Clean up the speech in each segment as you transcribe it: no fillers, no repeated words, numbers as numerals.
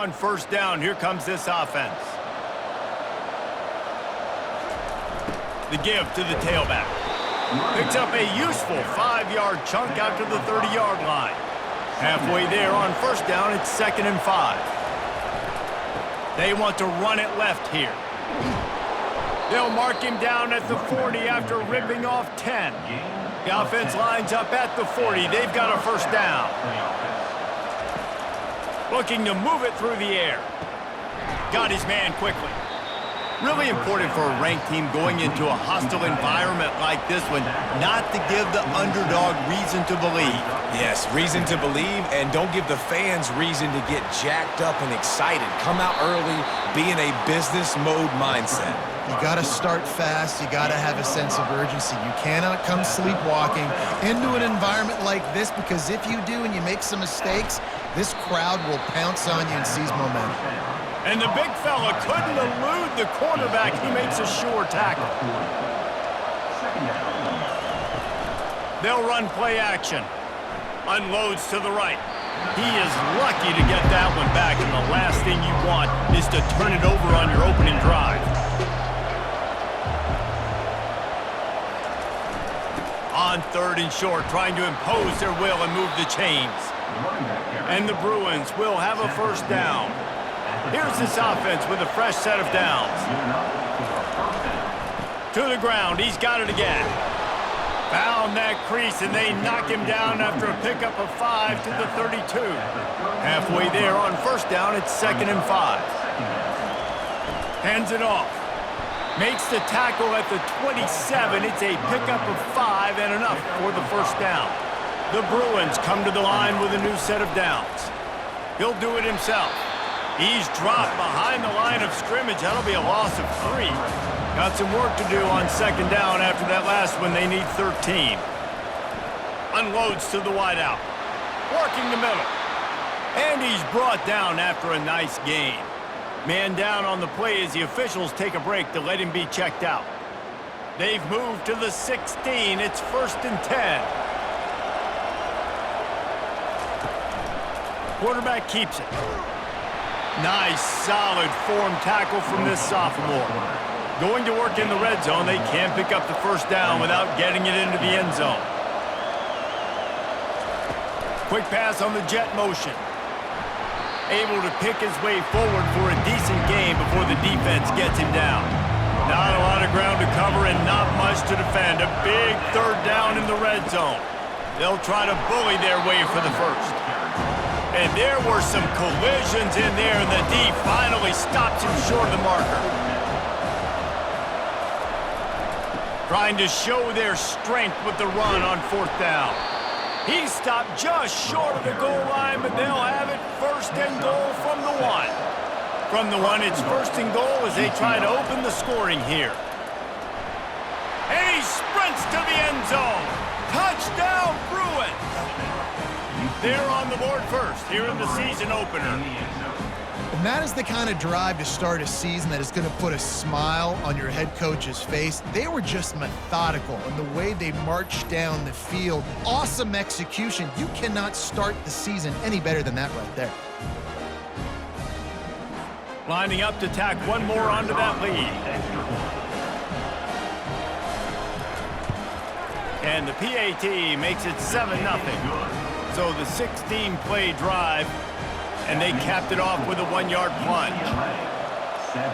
On first down, here comes this offense. The give to the tailback. Picks up a useful 5-yard chunk out to the 30-yard line. Halfway there on first down, it's 2nd and 5. They want to run it left here. They'll mark him down at the 40 after ripping off 10. The offense lines up at the 40. They've got a first down. Looking to move it through the air. Got his man quickly. Really important for a ranked team going into a hostile environment like this one, not to give the underdog reason to believe. Yes, reason to believe, and don't give the fans reason to get jacked up and excited. Come out early, be in a business mode mindset. You got to start fast. You got to have a sense of urgency. You cannot come sleepwalking into an environment like this, because if you do and you make some mistakes, this crowd will pounce on you and seize momentum. And the big fella couldn't elude the quarterback. He makes a sure tackle. They'll run play action. Unloads to the right. He is lucky to get that one back, and the last thing you want is to turn it over on your opening drive. On 3rd and short, trying to impose their will and move the chains. And the Bruins will have a first down. Here's this offense with a fresh set of downs. To the ground, he's got it again. Found that crease, and they knock him down after a pickup of 5 to the 32. Halfway there on first down, it's 2nd and 5. Hands it off. Makes the tackle at the 27. It's a pickup of 5 and enough for the first down. The Bruins come to the line with a new set of downs. He'll do it himself. He's dropped behind the line of scrimmage. That'll be a loss of 3. Got some work to do on 2nd down after that last one. They need 13. Unloads to the wideout. Working the middle. And he's brought down after a nice gain. Man down on the play as the officials take a break to let him be checked out. They've moved to the 16. It's 1st and 10. Quarterback keeps it. Nice, solid form tackle from this sophomore. Going to work in the red zone, they can't pick up the first down without getting it into the end zone. Quick pass on the jet motion. Able to pick his way forward for a decent game before the defense gets him down. Not a lot of ground to cover and not much to defend. A big 3rd down in the red zone. They'll try to bully their way for the first. And there were some collisions in there, and the D finally stops him short of the marker. Trying to show their strength with the run on 4th down. He stopped just short of the goal line, but they'll have it 1st and goal from the 1. From the 1, it's 1st and goal as they try to open the scoring here. And he sprints to the end zone. Touchdown, Bruins! They're on the board first here in the season opener. And that is the kind of drive to start a season that is going to put a smile on your head coach's face. They were just methodical in the way they marched down the field. Awesome execution. You cannot start the season any better than that right there. Lining up to tack one more onto that lead. And the PAT makes it 7-0. So the 16-play drive, and they capped it off with a 1-yard plunge. 7,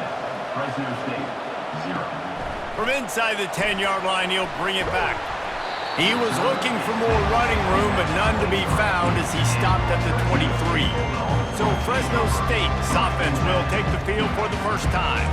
Fresno State, 0. From inside the 10-yard line, he'll bring it back. He was looking for more running room, but none to be found as he stopped at the 23. So Fresno State's offense will take the field for the first time.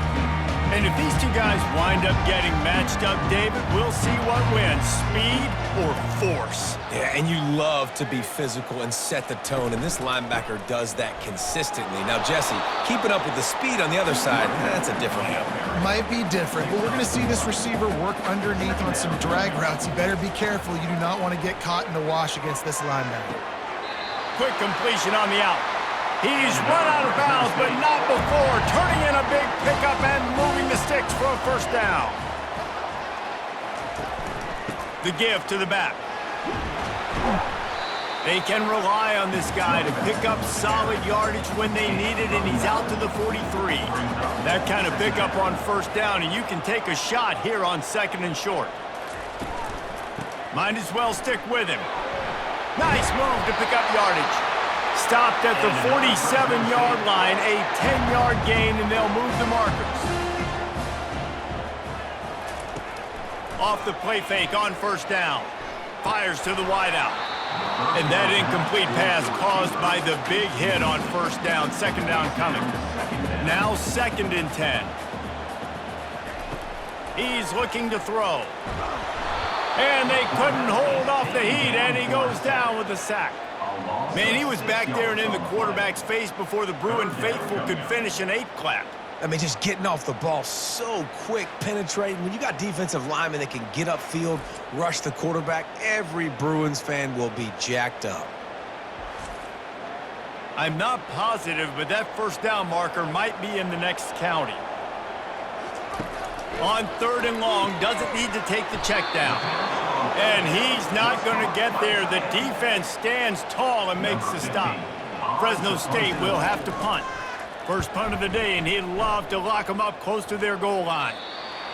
And if these two guys wind up getting matched up, David, we'll see what wins, speed or force. Yeah, and you love to be physical and set the tone, and this linebacker does that consistently. Now, Jesse, keeping up with the speed on the other side, that's a different animal. Might be different, but we're going to see this receiver work underneath on some drag routes. You better be careful. You do not want to get caught in the wash against this linebacker. Quick completion on the out. He's run out of bounds, but not before. Turning in a big pickup and moving the sticks for a first down. The give to the back. They can rely on this guy to pick up solid yardage when they need it, and he's out to the 43. That kind of pickup on first down, and you can take a shot here on 2nd and short. Might as well stick with him. Nice move to pick up yardage. Stopped at the 47-yard line, a 10-yard gain, and they'll move the markers. Off the play fake on first down. Fires to the wideout. And that incomplete pass caused by the big hit on first down. 2nd down coming. Now 2nd and 10. He's looking to throw. And they couldn't hold off the heat, and he goes down with a sack. Man, he was back there and in the quarterback's face before the Bruin faithful could finish an 8 clap. I mean, just getting off the ball so quick, penetrating. When you got defensive linemen that can get upfield, rush the quarterback, every Bruins fan will be jacked up. I'm not positive, but that first down marker might be in the next county. On 3rd and long, doesn't need to take the check down. And he's not going to get there. The defense stands tall and makes the stop. Fresno State will have to punt. First punt of the day, and he'd love to lock them up close to their goal line.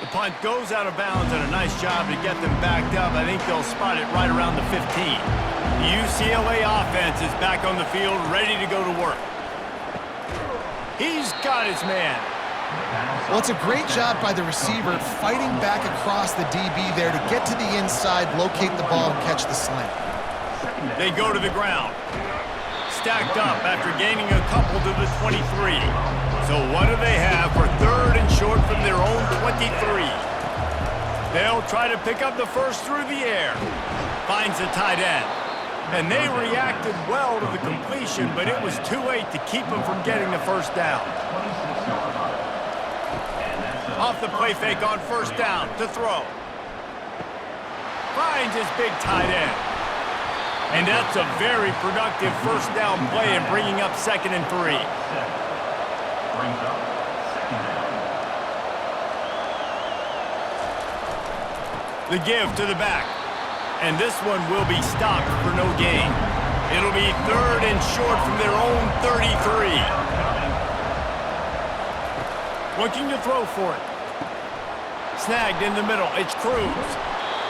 The punt goes out of bounds, and a nice job to get them backed up. I think they'll spot it right around the 15. The UCLA offense is back on the field, ready to go to work. He's got his man. Well, it's a great job by the receiver fighting back across the DB there to get to the inside, locate the ball, and catch the slant. They go to the ground. Stacked up after gaining a couple to the 23. So what do they have for 3rd and short from their own 23? They'll try to pick up the first through the air. Finds a tight end. And they reacted well to the completion, but it was too late to keep them from getting the first down. Off the play fake on first down to throw. Finds his big tight end. And that's a very productive first down play and bringing up 2nd and 3. The give to the back. And this one will be stopped for no gain. It'll be 3rd and short from their own 33. Looking to throw for it. Snagged in the middle. It's Cruz.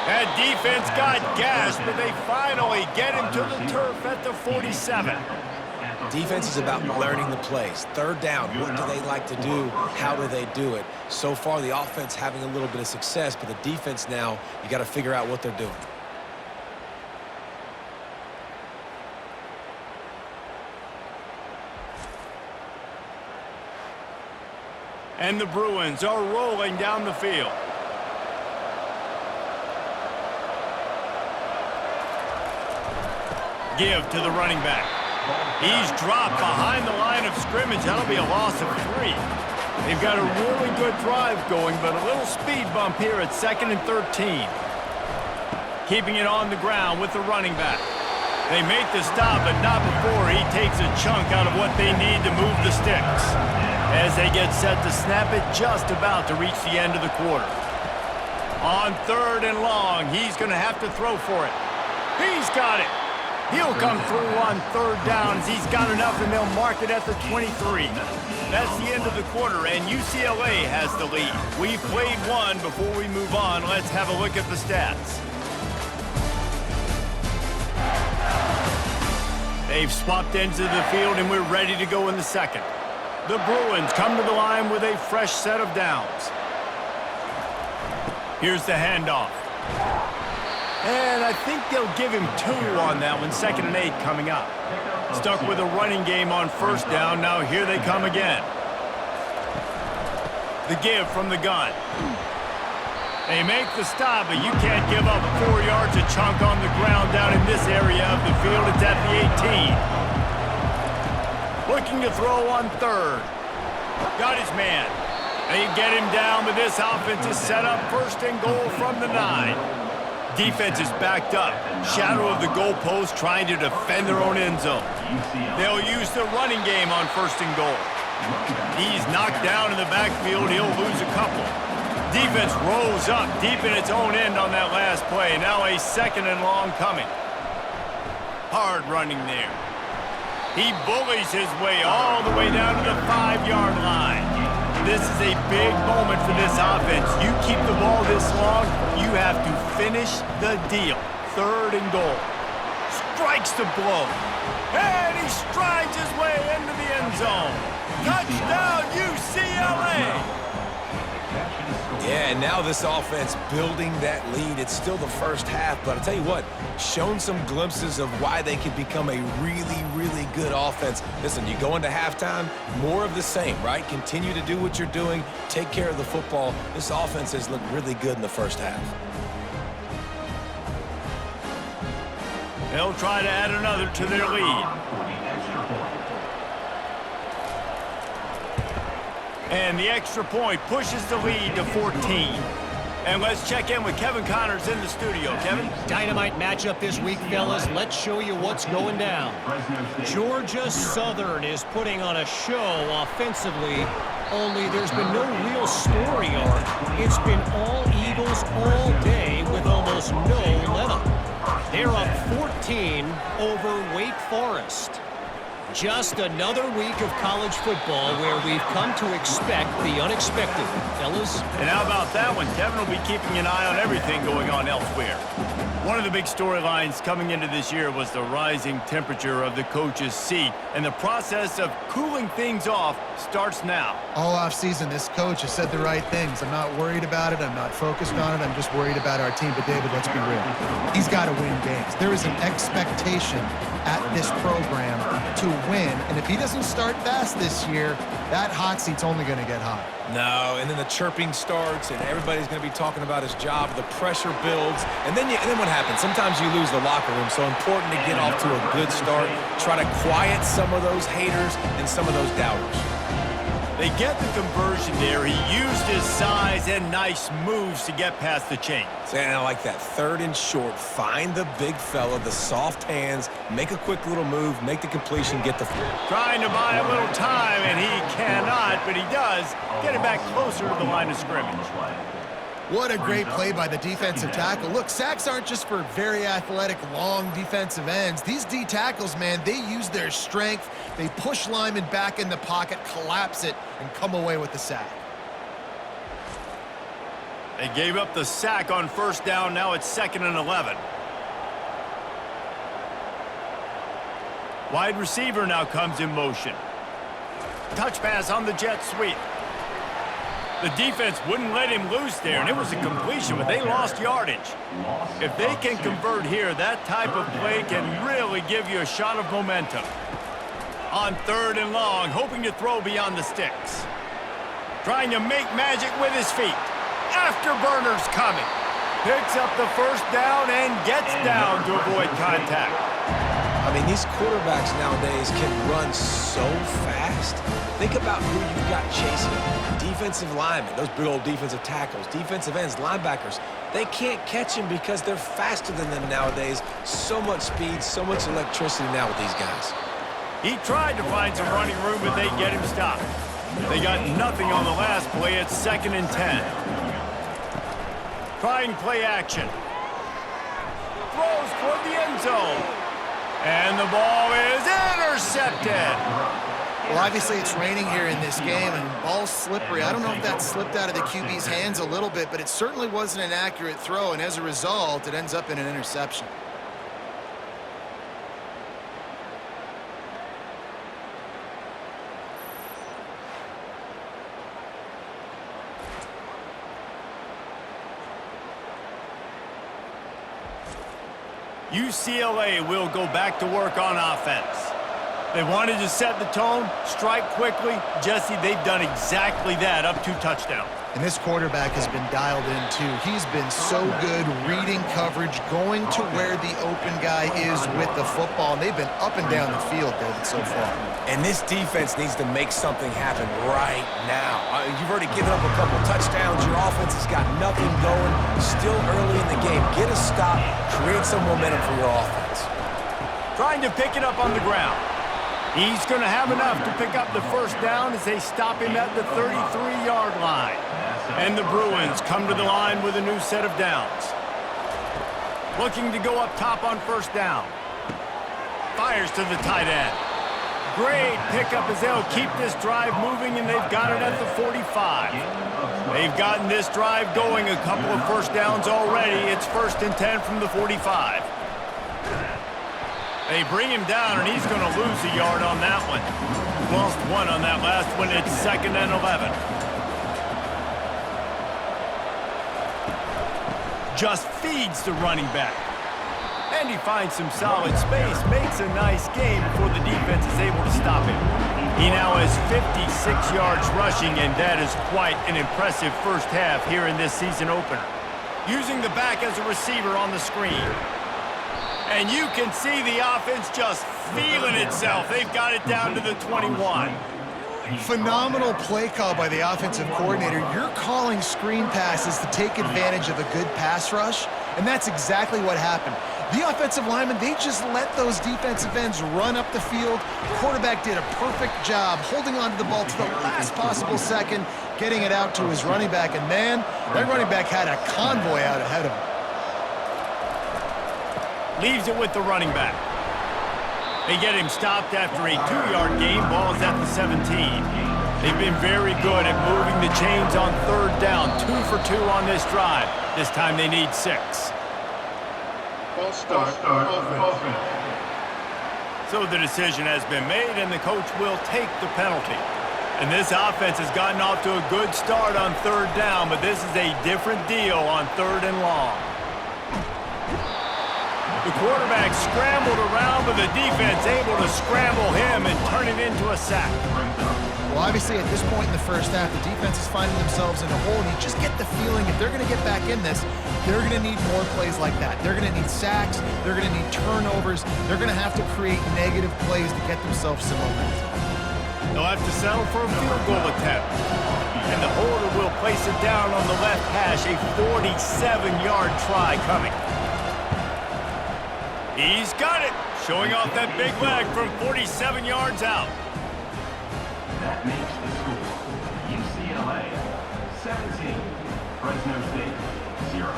That defense got gashed, but they finally get him to the turf at the 47. Defense is about learning the plays. 3rd down, what do they like to do? How do they do it? So far, the offense having a little bit of success, but the defense now, you got to figure out what they're doing. And the Bruins are rolling down the field. Give to the running back. He's dropped behind the line of scrimmage. That'll be a loss of 3. They've got a really good drive going, but a little speed bump here at 2nd and 13. Keeping it on the ground with the running back. They make the stop, but not before he takes a chunk out of what they need to move the sticks. As they get set to snap it, just about to reach the end of the quarter. On 3rd and long, he's going to have to throw for it. He's got it. He'll come through on 3rd down as he's got enough, and they'll mark it at the 23. That's the end of the quarter, and UCLA has the lead. We've played one. Before we move on, let's have a look at the stats. They've swapped ends of the field, and we're ready to go in the 2nd. The Bruins come to the line with a fresh set of downs. Here's the handoff. And I think they'll give him 2 on that one. 2nd and 8 coming up. Stuck with a running game on first down. Now here they come again. The give from the gun. They make the stop, but you can't give up 4 yards a chunk on the ground down in this area of the field. It's at the 18. Looking to throw on 3rd. Got his man. They get him down, but this offense is set up 1st and goal from the 9. Defense is backed up. Shadow of the goalpost trying to defend their own end zone. They'll use the running game on 1st and goal. He's knocked down in the backfield. He'll lose a couple. Defense rolls up deep in its own end on that last play. Now a 2nd and long coming. Hard running there. He bullies his way all the way down to the 5-yard line. This is a big moment for this offense. You keep the ball this long, you have to finish the deal. 3rd and goal. Strikes the blow. And he strides his way into the end zone. Touchdown, UCLA! Yeah, and now this offense building that lead. It's still the first half, but I'll tell you what, shown some glimpses of why they could become a really, really good offense. Listen, you go into halftime, more of the same, right? Continue to do what you're doing, take care of the football. This offense has looked really good in the first half. They'll try to add another to their lead. And the extra point pushes the lead to 14. And let's check in with Kevin Connors in the studio. Kevin? Dynamite matchup this week, fellas. Let's show you what's going down. Georgia Southern is putting on a show offensively, only there's been no real story arc. It's been all Eagles all day with almost no let-up. They're up 14 over Wake Forest. Just another week of college football where we've come to expect the unexpected, fellas. And how about that one? Kevin will be keeping an eye on everything going on elsewhere. One of the big storylines coming into this year was the rising temperature of the coach's seat, and the process of cooling things off starts now. All offseason, this coach has said the right things. I'm not worried about it. I'm not focused on it. I'm just worried about our team. But, David, let's be real. He's got to win games. There is an expectation at this program to win, and if he doesn't start fast this year, that hot seat's only going to get hot. No, and then the chirping starts, and everybody's going to be talking about his job. The pressure builds, and then what happens? Sometimes you lose the locker room, so important to get off to a good start. Try to quiet some of those haters and some of those doubters. They get the conversion there. He used his size and nice moves to get past the chains. And I like that. 3rd and short. Find the big fella, the soft hands, make a quick little move, make the completion, get the... Trying to buy a little time, and he cannot, but he does get it back closer to the line of scrimmage. What a great play by the defensive tackle. Look, sacks aren't just for very athletic, long defensive ends. These D tackles, man, they use their strength. They push linemen back in the pocket, collapse it, and come away with the sack. They gave up the sack on 1st down. Now it's 2nd and 11. Wide receiver now comes in motion. Touch pass on the jet sweep. The defense wouldn't let him loose there, and it was a completion, but they lost yardage. If they can convert here, that type of play can really give you a shot of momentum. On 3rd and long, hoping to throw beyond the sticks. Trying to make magic with his feet. Afterburner's coming. Picks up the 1st down and gets down to avoid contact. I mean, these quarterbacks nowadays can run so fast. Think about who you've got chasing. Defensive linemen, those big old defensive tackles, defensive ends, linebackers. They can't catch him because they're faster than them nowadays. So much speed, so much electricity now with these guys. He tried to find some running room, but they get him stopped. They got nothing on the last play. It's 2nd and 10. Trying play action. Throws toward the end zone. And the ball is intercepted. Well, obviously it's raining here in this game, and ball's slippery. I don't know if that slipped out of the QB's hands a little bit, but it certainly wasn't an accurate throw, and as a result, it ends up in an interception. UCLA will go back to work on offense. They wanted to set the tone, strike quickly. Jesse, they've done exactly that, up 2 touchdowns. And this quarterback has been dialed in, too. He's been so good reading coverage, going to where the open guy is with the football, and they've been up and down the field, David, so far. And this defense needs to make something happen right now. You've already given up a couple touchdowns. Your offense has got nothing going. Still early in the game. Get a stop. Create some momentum for your offense. Trying to pick it up on the ground. He's going to have enough to pick up the 1st down as they stop him at the 33-yard line. And the Bruins come to the line with a new set of downs. Looking to go up top on 1st down. fires to the tight end. Great pickup as they'll keep this drive moving, and they've got it at the 45. They've gotten this drive going, a couple of first downs already. It's 1st and 10 from the 45. They bring him down, and he's going to lose a yard on that one. Lost 1 on that last one. It's 2nd and 11. Just feeds the running back. And he finds some solid space, makes a nice game before the defense is able to stop him. He now has 56 yards rushing, and that is quite an impressive first half here in this season opener. Using the back as a receiver on the screen. And you can see the offense just feeling itself. They've got it down to the 21. Phenomenal play call by the offensive coordinator. You're calling screen passes to take advantage of a good pass rush, and that's exactly what happened. The offensive linemen, they just let those defensive ends run up the field. Quarterback did a perfect job holding on to the ball to the last possible second, getting it out to his running back, and man, that running back had a convoy out ahead of him. Leaves it with the running back. They get him stopped after a 2-yard gain. Ball's at the 17. They've been very good at moving the chains on 3rd down. 2 for 2 on this drive. This time they need 6. False start offense. So the decision has been made, and the coach will take the penalty. And this offense has gotten off to a good start on 3rd down, but this is a different deal on 3rd and long. The quarterback scrambled around, but the defense able to scramble him and turn it into a sack. Well, obviously, at this point in the first half, the defense is finding themselves in a hole, and you just get the feeling if they're going to get back in this, they're going to need more plays like that. They're going to need sacks. They're going to need turnovers. They're going to have to create negative plays to get themselves some momentum. They'll have to settle for a field goal attempt. And the holder will place it down on the left hash, a 47-yard try coming. He's got it, showing off that big leg from 47 yards out. That makes the score UCLA 17, Fresno State 0.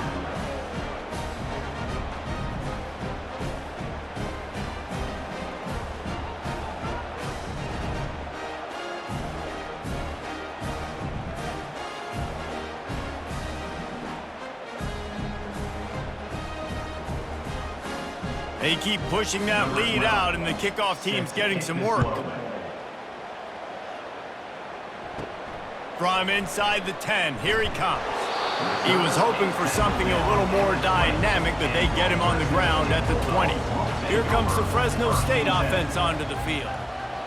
They keep pushing that lead out, and the kickoff team's getting some work. From inside the 10, here he comes. He was hoping for something a little more dynamic, but they get him on the ground at the 20. Here comes the Fresno State offense onto the field.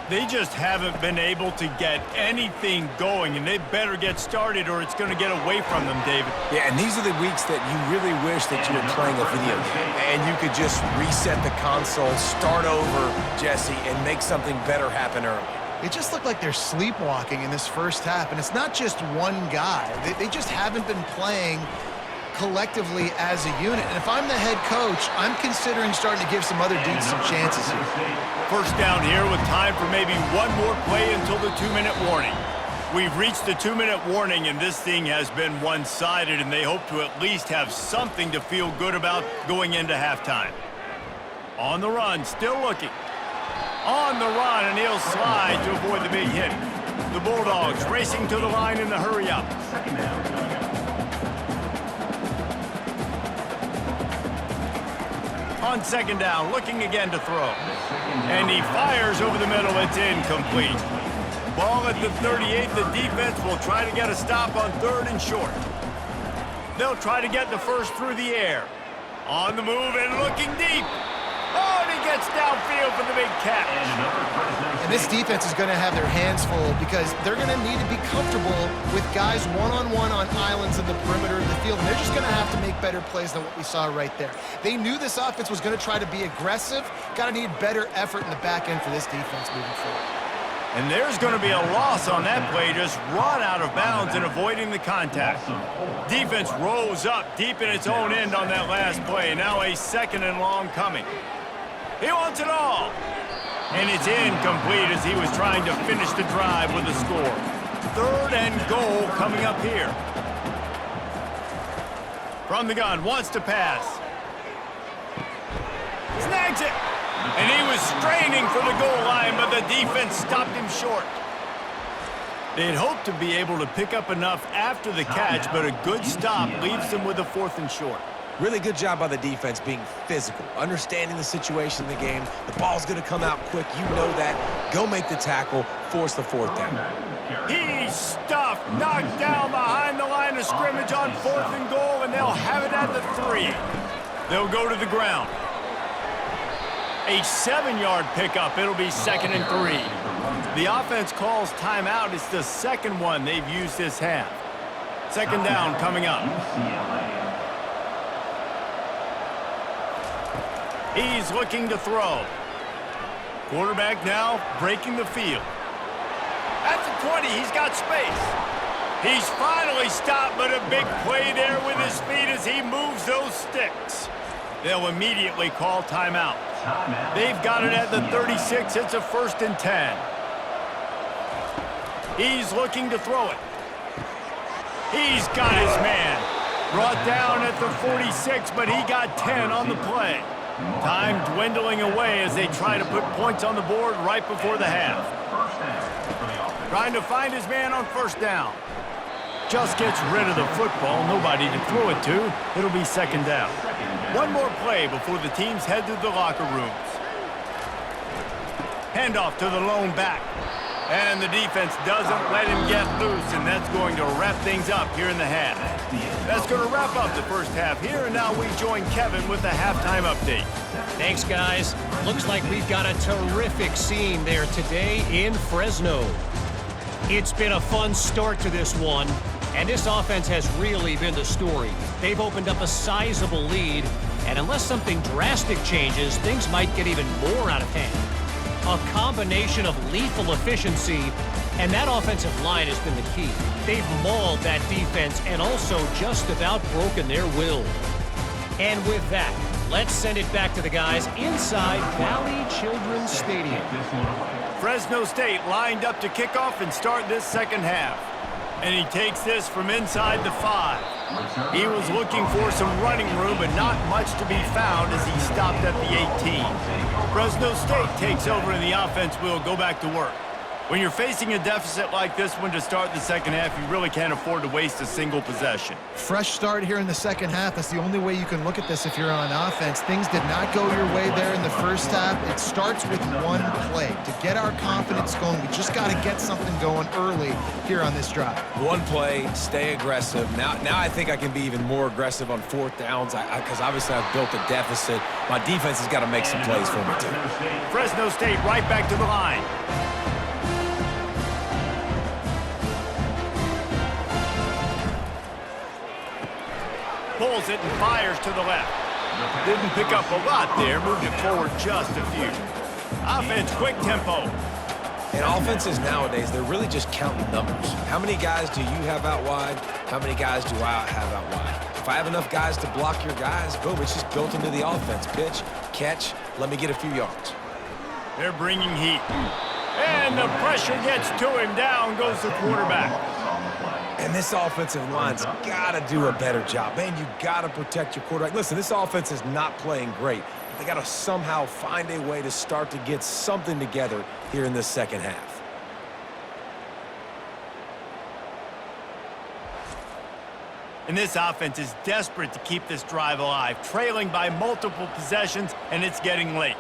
They just haven't been able to get anything going, and they better get started or it's going to get away from them, David. Yeah, and these are the weeks that you really wish that you were playing a video game and you could just reset the console, start over, Jesse, and make something better happen early. It just looked like they're sleepwalking in this first half, and it's not just one guy. They just haven't been playing collectively as a unit. And if I'm the head coach, I'm considering starting to give some other dudes some chances here. First down here with time for maybe one more play until the 2-minute warning. We've reached the 2-minute warning, and this thing has been one-sided, and they hope to at least have something to feel good about going into halftime. On the run, still looking. On the run, and he'll slide to avoid the big hit. The Bulldogs racing to the line in the hurry-up. On 2nd down, looking again to throw. And he fires over the middle. It's incomplete. Ball at the 38. The defense will try to get a stop on 3rd and short. They'll try to get the first through the air. On the move and looking deep. Oh, and he gets downfield for the big catch. And this defense is going to have their hands full because they're going to need to be comfortable with guys one-on-one on islands in the perimeter of the field. And they're just going to have to make better plays than what we saw right there. They knew this offense was going to try to be aggressive. Got to need better effort in the back end for this defense moving forward. And there's going to be a loss on that play, just run out of bounds and avoiding the contact. Defense rolls up deep in its own end on that last play. Now a 2nd and long coming. He wants it all. And it's incomplete as he was trying to finish the drive with a score. 3rd and goal coming up here. From the gun, wants to pass. Snags it. And And he was straining for the goal line, but the defense stopped him short. They'd hoped to be able to pick up enough after the catch, but a good stop leaves them with a 4th and short. Really good job by the defense being physical, understanding the situation in the game. The ball's going to come out quick. You know that. Go make the tackle, force the 4th down. He's stuffed, knocked down behind the line of scrimmage on 4th and goal, and they'll have it at the 3. They'll go to the ground. A 7-yard pickup. It'll be 2nd and 3. The offense calls timeout. It's the second one they've used this half. 2nd down coming up. He's looking to throw. Quarterback now breaking the field. At the 20, he's got space. He's finally stopped, but a big play there with his feet as he moves those sticks. They'll immediately call timeout. They've got it at the 36. It's a 1st and 10. He's looking to throw it. He's got his man. Brought down at the 46, but he got 10 on the play. Time dwindling away as they try to put points on the board right before the half. Trying to find his man on 1st down. Just gets rid of the football. Nobody to throw it to. It'll be 2nd down. One more play before the teams head to the locker rooms. Handoff to the lone back. And the defense doesn't let him get loose, and that's going to wrap things up here in the half. That's going to wrap up the first half here, and now we join Kevin with the halftime update. Thanks, guys. Looks like we've got a terrific scene there today in Fresno. It's been a fun start to this one, and this offense has really been the story. They've opened up a sizable lead, and unless something drastic changes, things might get even more out of hand. A combination of lethal efficiency, and that offensive line has been the key. They've mauled that defense and also just about broken their will. And with that, let's send it back to the guys inside Valley Children's Stadium. Fresno State lined up to kick off and start this second half. And he takes this from inside the 5. He was looking for some running room, but not much to be found as he stopped at the 18. Fresno State takes over and the offense will go back to work. When you're facing a deficit like this one to start the second half, you really can't afford to waste a single possession. Fresh start here in the second half. That's the only way you can look at this if you're on offense. Things did not go your way there in the first half. It starts with one play. To get our confidence going, we just got to get something going early here on this drive. One play, stay aggressive. Now I think I can be even more aggressive on 4th downs because obviously I've built a deficit. My defense has got to make some plays for me too. Fresno State right back to the line. Pulls it and fires to the left. Didn't pick up a lot there, moved it forward just a few. Offense, quick tempo. And offenses nowadays, they're really just counting numbers. How many guys do you have out wide? How many guys do I have out wide? If I have enough guys to block your guys, boom, it's just built into the offense. Pitch, catch, let me get a few yards. They're bringing heat. And the pressure gets to him. Down goes the quarterback. And this offensive line's got to do a better job. Man, you got to protect your quarterback. Listen, this offense is not playing great. But they got to somehow find a way to start to get something together here in this second half. And this offense is desperate to keep this drive alive, trailing by multiple possessions, and it's getting late.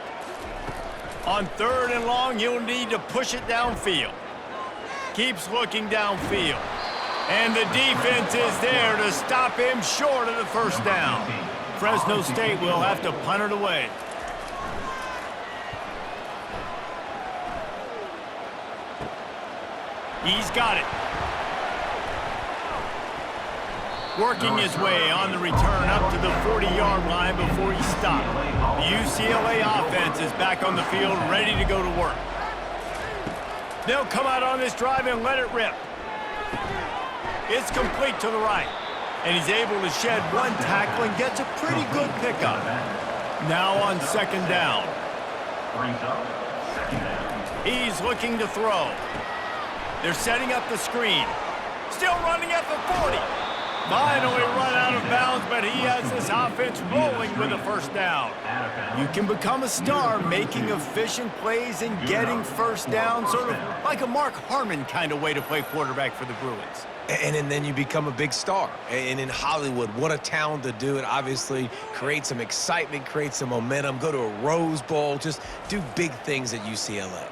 On 3rd and long, you'll need to push it downfield. Keeps looking downfield. And the defense is there to stop him short of the 1st down. Fresno State will have to punt it away. He's got it. Working his way on the return up to the 40-yard line before he stopped. The UCLA offense is back on the field, ready to go to work. They'll come out on this drive and let it rip. It's complete to the right. And he's able to shed one tackle and gets a pretty good pickup. Now on 2nd down. He's looking to throw. They're setting up the screen. Still running at the 40. Finally run out of bounds, but he has this offense rolling with a first down. You can become a star making efficient plays and getting first down, sort of like a Mark Harmon kind of way to play quarterback for the Bruins. And then you become a big star. And in Hollywood, what a town to do it. Obviously, create some excitement, create some momentum, go to a Rose Bowl, just do big things at UCLA.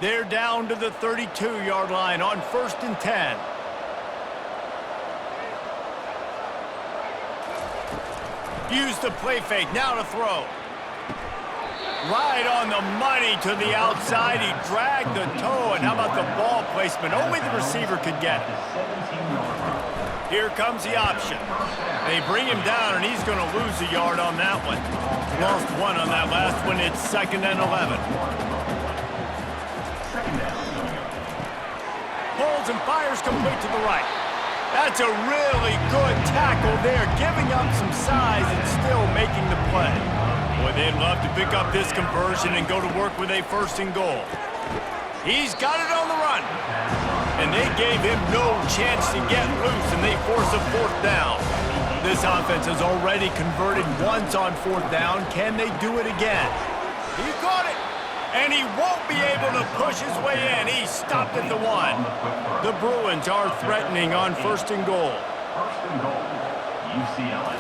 They're down to the 32-yard line on 1st and 10. Use the play fake, now to throw. Right on the money to the outside. He dragged the toe, and how about the ball placement? Only the receiver could get it. Here comes the option. They bring him down, and he's going to lose a yard on that one. Lost one on that last one. It's 2nd and 11. Holds and fires complete to the right. That's a really good tackle there, giving up some size and still making the play. Boy, they'd love to pick up this conversion and go to work with a 1st and goal. He's got it on the run. And they gave him no chance to get loose, and they force a 4th down. This offense has already converted once on 4th down. Can they do it again? He caught it. And he won't be able to push his way in. He stopped at the 1. The Bruins are threatening on 1st and goal. 1st and goal, UCLA.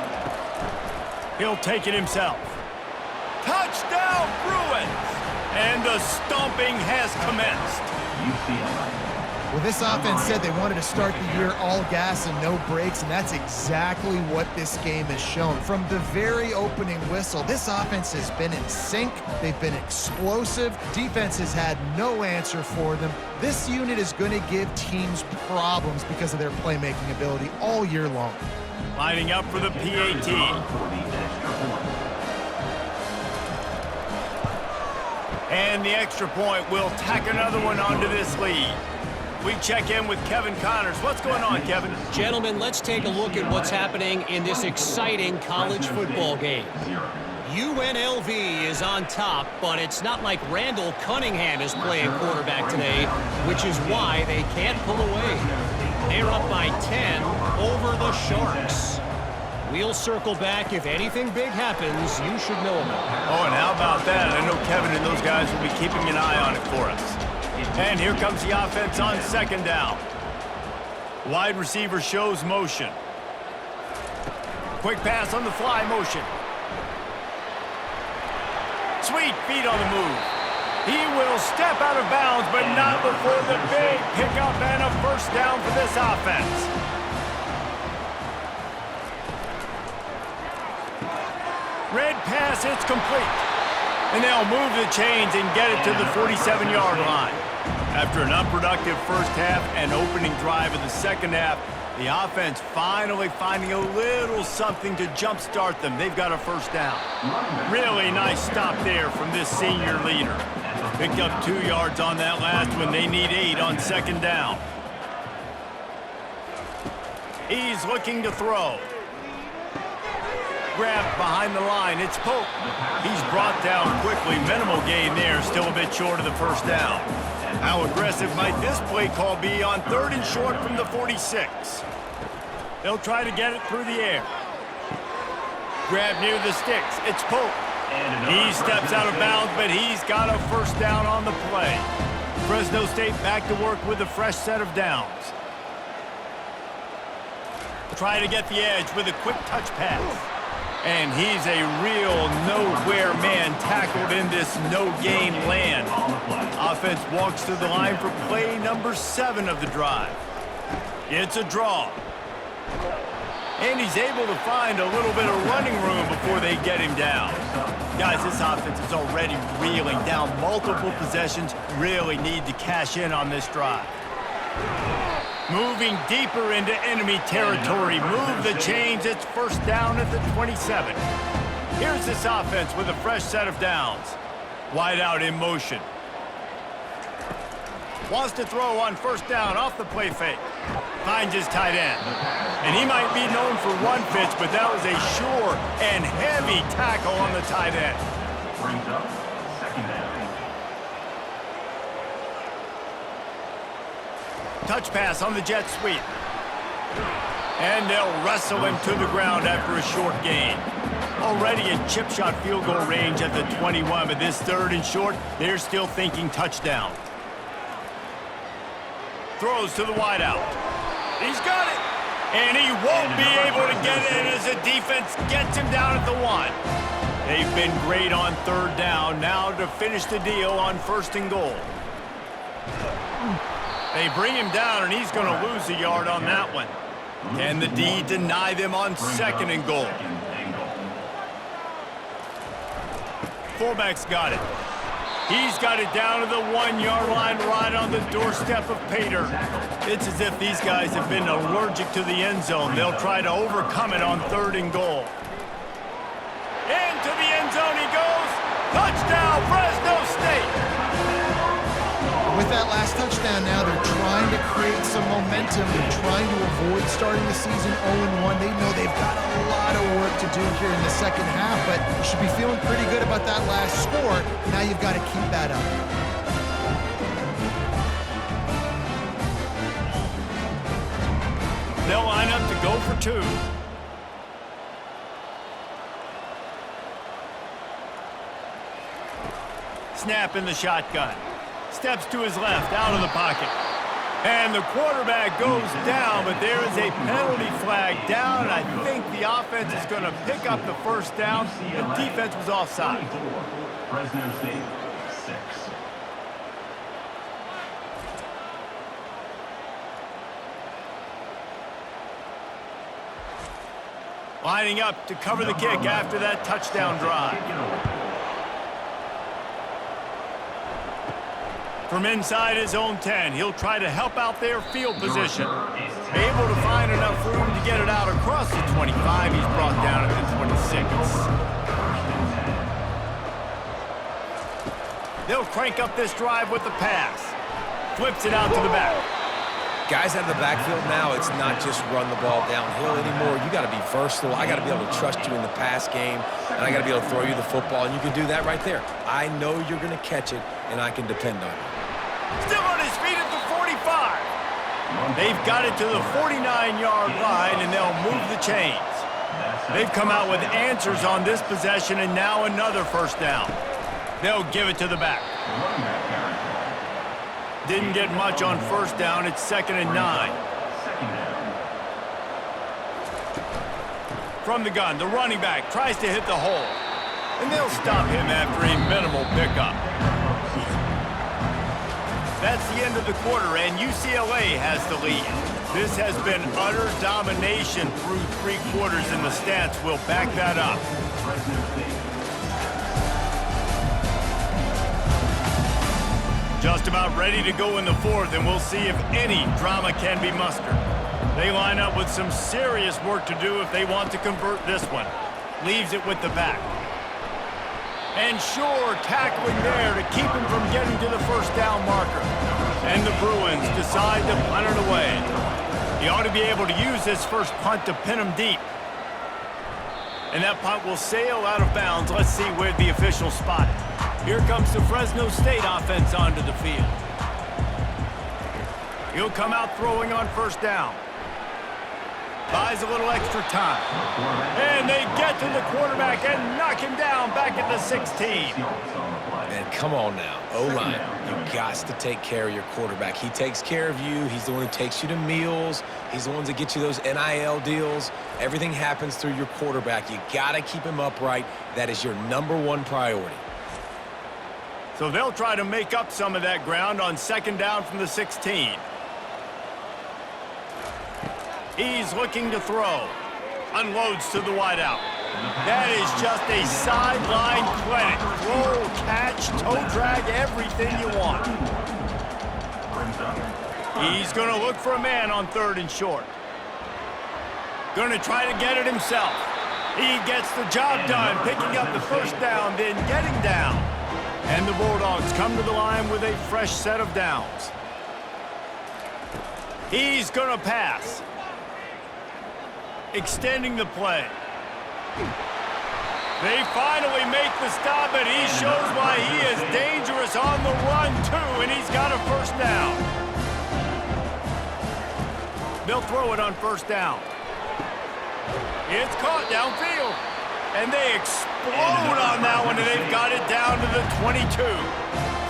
He'll take it himself. Touchdown, Bruins! And the stomping has commenced. UCLA. Well, this offense said they wanted to start the year all gas and no brakes, and that's exactly what this game has shown. From the very opening whistle, this offense has been in sync. They've been explosive. Defense has had no answer for them. This unit is going to give teams problems because of their playmaking ability all year long. Lining up for the PAT. And the extra point will tack another one onto this lead. We check in with Kevin Connors. What's going on, Kevin? Gentlemen, let's take a look at what's happening in this exciting college football game. UNLV is on top, but it's not like Randall Cunningham is playing quarterback today, which is why they can't pull away. They're up by 10 over the Sharks. We'll circle back. If anything big happens, you should know about it. Oh, and how about that? I know Kevin and those guys will be keeping an eye on it for us. And here comes the offense on 2nd down. Wide receiver shows motion. Quick pass on the fly motion. Sweet feet on the move. He will step out of bounds, but not before the big pickup and a 1st down for this offense. Red pass, it's complete. And they'll move the chains and get it to the 47-yard line. After an unproductive first half and opening drive of the second half, the offense finally finding a little something to jumpstart them. They've got a 1st down. Really nice stop there from this senior leader. Picked up 2 yards on that last one. They need 8 on 2nd down. He's looking to throw. Grabbed behind the line. It's Pope. He's brought down quickly. Minimal gain there. Still a bit short of the 1st down. How aggressive might this play call be on 3rd and short from the 46? They'll try to get it through the air. Grab near the sticks. It's Pope. He steps out of bounds, but he's got a 1st down on the play. Fresno State back to work with a fresh set of downs. Try to get the edge with a quick touch pass. And he's a real nowhere man tackled in this no-gain land. Offense walks to the line for play number 7 of the drive. It's a draw. And he's able to find a little bit of running room before they get him down. Guys, this offense is already reeling down multiple possessions. Really need to cash in on this drive. Moving deeper into enemy territory. Move the chains. It's 1st down at the 27. Here's this offense with a fresh set of downs. Wide out in motion. Wants to throw on 1st down off the play fake. Finds his tight end. And he might be known for run fits, but that was a sure and heavy tackle on the tight end. Brings up 2nd down. touch pass on the jet sweep. And they'll wrestle him to the ground after a short gain. Already a chip shot field goal range at the 21, but this 3rd and short, they're still thinking touchdown. Throws to the wideout. He's got it. And he won't be able to get it as the defense gets him down at the 1. They've been great on 3rd down. Now to finish the deal on 1st and goal. They bring him down, and he's going to lose a yard on that one. Can the D deny them on 2nd and goal? Fullback's got it. He's got it down to the 1-yard line right on the doorstep of Pater. It's as if these guys have been allergic to the end zone. They'll try to overcome it on 3rd and goal. Into the end zone he goes. Touchdown, Fresno State. With that last touchdown now, they're trying to create some momentum. They're trying to avoid starting the season 0-1. They know they've got a lot of work to do here in the second half, but you should be feeling pretty good about that last score. Now you've got to keep that up. They'll line up to go for 2. Snap in the shotgun. Steps to his left, out of the pocket. And the quarterback goes down, but there is a penalty flag down, and I think the offense is going to pick up the 1st down. The defense was offside. Fresno State, 6. Lining up to cover the kick after that touchdown drive. From inside his own 10, he'll try to help out their field position. Able to find enough room to get it out across the 25. He's brought down at the 26. They'll crank up this drive with the pass. Flips it out to the back. Guys out of the backfield now, it's not just run the ball downhill anymore. You got to be versatile. I got to be able to trust you in the pass game, and I got to be able to throw you the football, and you can do that right there. I know you're going to catch it, and I can depend on it. Still on his feet at the 45. They've got it to the 49-yard line, and they'll move the chains. They've come out with answers on this possession, and now another 1st down. They'll give it to the back. Didn't get much on 1st down. It's 2nd and 9. From the gun, the running back tries to hit the hole. And they'll stop him after a minimal pickup. That's the end of the quarter, and UCLA has the lead. This has been utter domination through 3 quarters, and the stats will back that up. Just about ready to go in the 4th, and we'll see if any drama can be mustered. They line up with some serious work to do if they want to convert this one. Leaves it with the back. And sure, tackling there to keep him from getting to the 1st down marker. And the Bruins decide to punt it away. He ought to be able to use this first punt to pin him deep. And that punt will sail out of bounds. Let's see where the officials spot it. Here comes the Fresno State offense onto the field. He'll come out throwing on 1st down. Buys a little extra time. And they get to the quarterback and knock him down back at the 16. Man, come on now. O-line, you got to take care of your quarterback. He takes care of you. He's the one who takes you to meals. He's the one that gets you those NIL deals. Everything happens through your quarterback. You got to keep him upright. That is your #1 priority. So they'll try to make up some of that ground on 2nd down from the 16. He's looking to throw. Unloads to the wideout. That is just a sideline clinic. Throw, catch, toe drag, everything you want. He's going to look for a man on 3rd and short. Going to try to get it himself. He gets the job done, picking up the 1st down, then getting down. And the Bulldogs come to the line with a fresh set of downs. He's going to pass. Extending the play. They finally make the stop, and he shows why he is dangerous on the run, too, and he's got a 1st down. They'll throw it on first down. It's caught downfield. And they explode on that one, and they've got it down to the 22.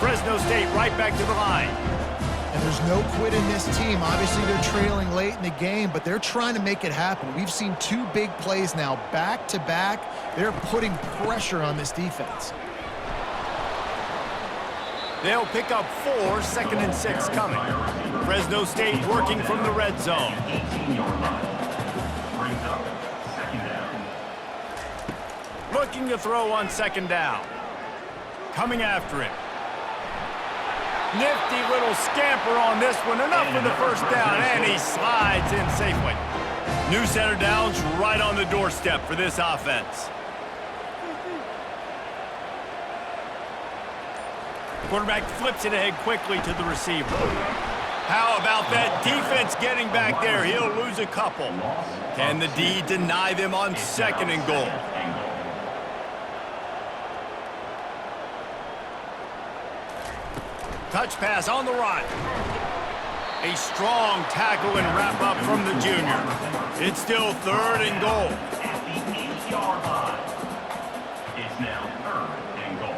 Fresno State right back to the line. And there's no quit in this team. Obviously, they're trailing late in the game, but they're trying to make it happen. We've seen 2 big plays now, back-to-back. They're putting pressure on this defense. They'll pick up 4, 2nd and 6 coming. Fresno State working from the red zone. 18-yard line. Brings up second down. Looking to throw on 2nd down. Coming after it. Nifty little scamper on this one. Enough for the first down, and he slides in safely. New center downs right on the doorstep for this offense. Quarterback flips it ahead quickly to the receiver. How about that defense getting back there? He'll lose a couple. Can the D deny them on 2nd and goal? Touch pass on the run. A strong tackle and wrap up from the junior. It's still 3rd and goal. At the 8-yard line. It's now 3rd and goal.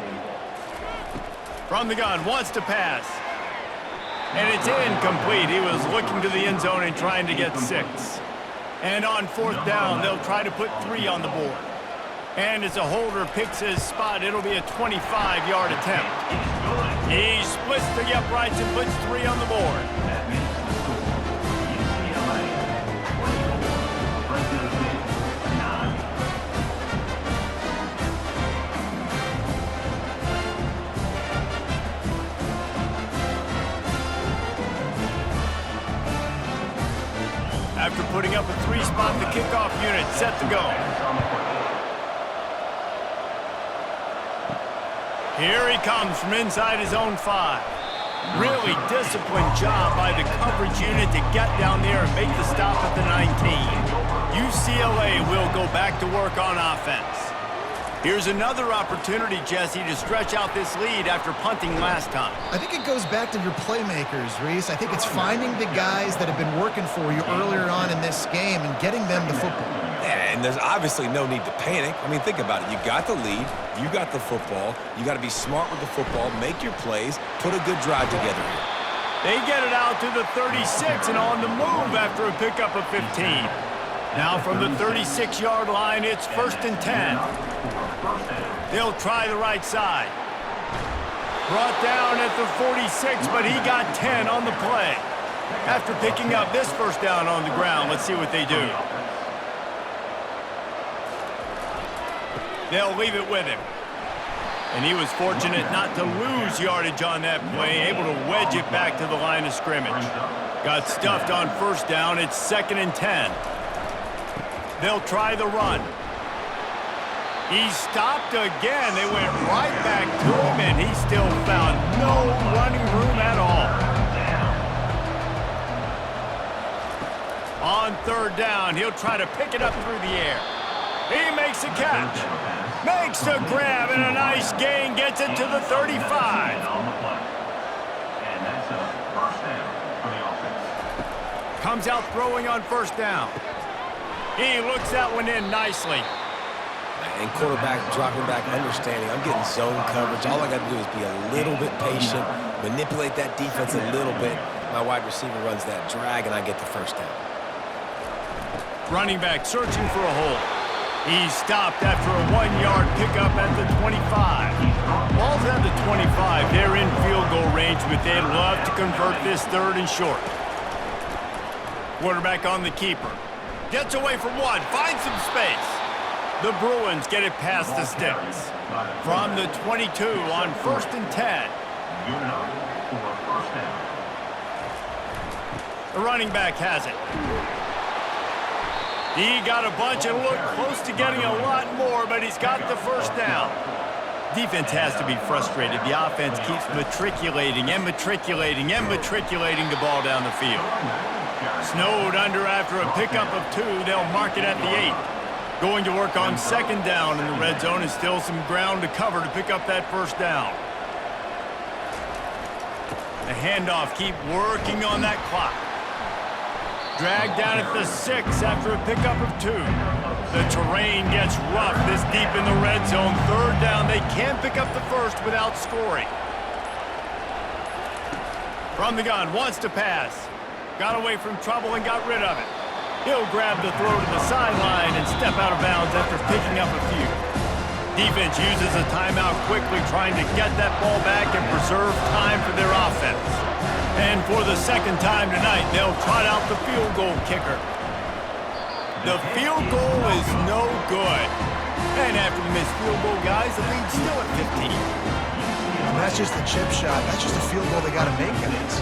From the gun, wants to pass. And it's incomplete. He was looking to the end zone and trying to get 6. And on 4th down, they'll try to put 3 on the board. And as a holder picks his spot, it'll be a 25-yard attempt. He splits the uprights and puts 3 on the board. That makes the score UCLA 24, Fresno State 9. After putting up a 3-spot, the kickoff unit set to go. Here he comes from inside his own 5. Really disciplined job by the coverage unit to get down there and make the stop at the 19. UCLA will go back to work on offense. Here's another opportunity, Jesse, to stretch out this lead after punting last time. I think it goes back to your playmakers, Reese. I think it's finding the guys that have been working for you earlier on in this game and getting them the football. Yeah, and there's obviously no need to panic. I mean, think about it. You got the lead. You got the football. You got to be smart with the football, make your plays, put a good drive together here. They get it out to the 36 and on the move after a pickup of 15. Now from the 36-yard line, it's 1st and 10. They'll try the right side. Brought down at the 46, but he got 10 on the play. After picking up this first down on the ground, let's see what they do. They'll leave it with him. And he was fortunate not to lose yardage on that play, able to wedge it back to the line of scrimmage. Got stuffed on first down. It's 2nd and 10. They'll try the run. He stopped again. They went right back to him, and he still found no running room at all. On 3rd down, he'll try to pick it up through the air. He makes a catch. Makes a grab and a nice gain, gets it to the 35. And that's a first down for the offense. Comes out throwing on first down. He looks that one in nicely. And quarterback dropping back, understanding I'm getting zone coverage. All I got to do is be a little bit patient, manipulate that defense a little bit. My wide receiver runs that drag, and I get the first down. Running back searching for a hole. He stopped after a 1-yard pickup at the 25. Ball's at the 25. They're in field goal range, but they'd love to convert this 3rd and short. Quarterback on the keeper. Gets away from one. Finds some space. The Bruins get it past the sticks. From the 22 on 1st and 10. Good enough for a first down. The running back has it. He got a bunch and looked close to getting a lot more, but he's got the first down. Defense has to be frustrated. The offense keeps matriculating and matriculating and matriculating the ball down the field. Snowed under after a pickup of 2. They'll mark it at the 8. Going to work on 2nd down in the red zone, and still some ground to cover to pick up that first down. The handoff, keep working on that clock. Dragged down at the 6 after a pickup of 2. The terrain gets rough this deep in the red zone. Third down, they can't pick up the first without scoring. From the gun, wants to pass. Got away from trouble and got rid of it. He'll grab the throw to the sideline and step out of bounds after picking up a few. Defense uses a timeout quickly, trying to get that ball back and preserve time for their offense. And for the second time tonight, they'll trot out the field goal kicker. The field goal is no good. And after the missed field goal, guys, the lead's still at 15. And that's just a chip shot. That's just a field goal they got to make, guys.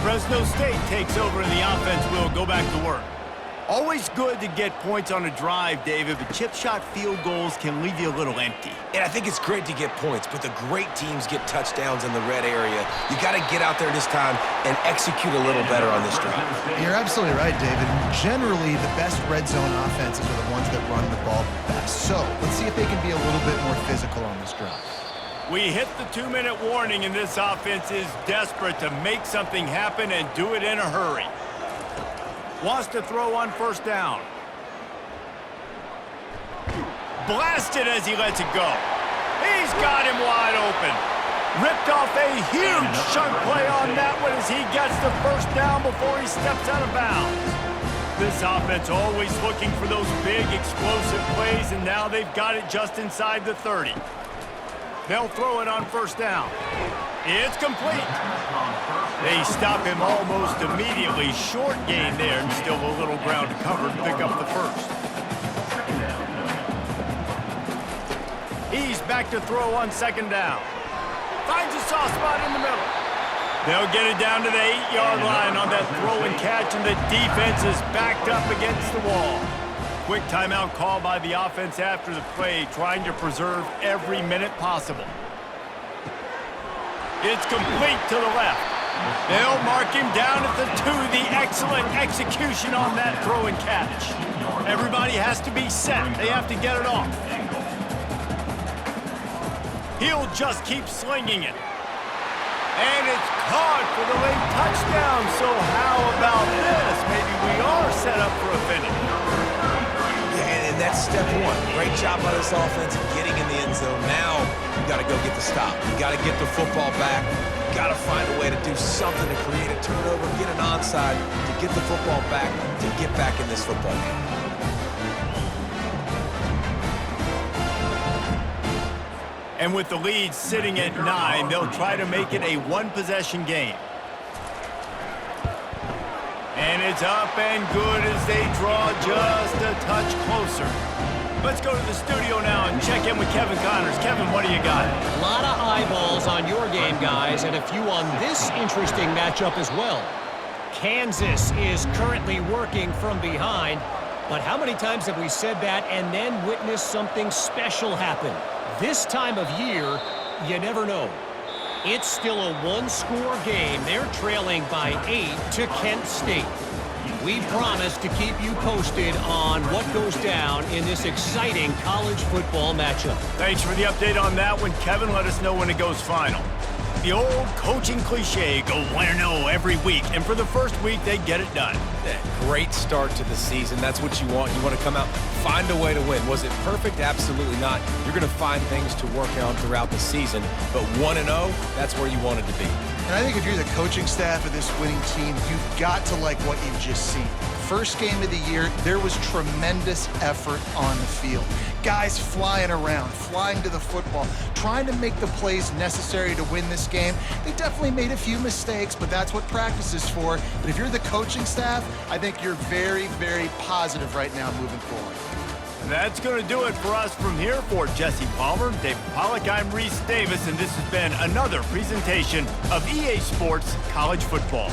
Fresno State takes over and the offense will go back to work. Always good to get points on a drive, David, but chip shot field goals can leave you a little empty. And I think it's great to get points, but the great teams get touchdowns in the red area. You got to get out there this time and execute a little better on this drive. You're absolutely right, David. Generally, the best red zone offenses are the ones that run the ball best. So let's see if they can be a little bit more physical on this drive. We hit the 2-minute warning, and this offense is desperate to make something happen and do it in a hurry. Wants to throw on first down. Blasted as he lets it go. He's got him wide open. Ripped off a huge chunk play on that one as he gets the first down before he steps out of bounds. This offense always looking for those big explosive plays, and now they've got it just inside the 30. They'll throw it on first down. It's complete. They stop him almost immediately. Short gain there, and still a little ground to cover to pick up the first. He's back to throw on second down. Finds a soft spot in the middle. They'll get it down to the 8-yard line on that throw and catch, and the defense is backed up against the wall. Quick timeout call by the offense after the play, trying to preserve every minute possible. It's complete to the left. They'll mark him down at the 2. The excellent execution on that throw and catch. Everybody has to be set. They have to get it off. He'll just keep slinging it. And it's caught for the late touchdown. So how about this? Maybe we are set up for a finish. And that's step one. Great job by this offense getting in the end zone. Now you got to go get the stop. You got to get the football back. You got to find a way to do something to create a turnover, get an onside, to get the football back, to get back in this football game. And with the lead sitting at 9, they'll try to make it a one-possession game. And it's up and good as they draw just a touch closer. Let's go to the studio now and check in with Kevin Connors. Kevin, what do you got? A lot of eyeballs on your game, guys, and a few on this interesting matchup as well. Kansas is currently working from behind, but how many times have we said that and then witnessed something special happen? This time of year, you never know. It's still a one-score game. They're trailing by 8 to Kent State. We promise to keep you posted on what goes down in this exciting college football matchup. Thanks for the update on that one, Kevin. Let us know when it goes final. The old coaching cliche, go 1-0 every week, and for the first week, they get it done. Great start to the season. That's what you want. You want to come out, find a way to win. Was it perfect? Absolutely not. You're going to find things to work on throughout the season, but 1-0, that's where you wanted to be. And I think if you're the coaching staff of this winning team, you've got to like what you've just seen. First game of the year, there was tremendous effort on the field. Guys flying around, flying to the football, trying to make the plays necessary to win this game. They definitely made a few mistakes, but that's what practice is for. But if you're the coaching staff, I think you're very, very positive right now moving forward. That's going to do it for us from here. For Jesse Palmer, David Pollack, I'm Reese Davis, and this has been another presentation of EA Sports College Football.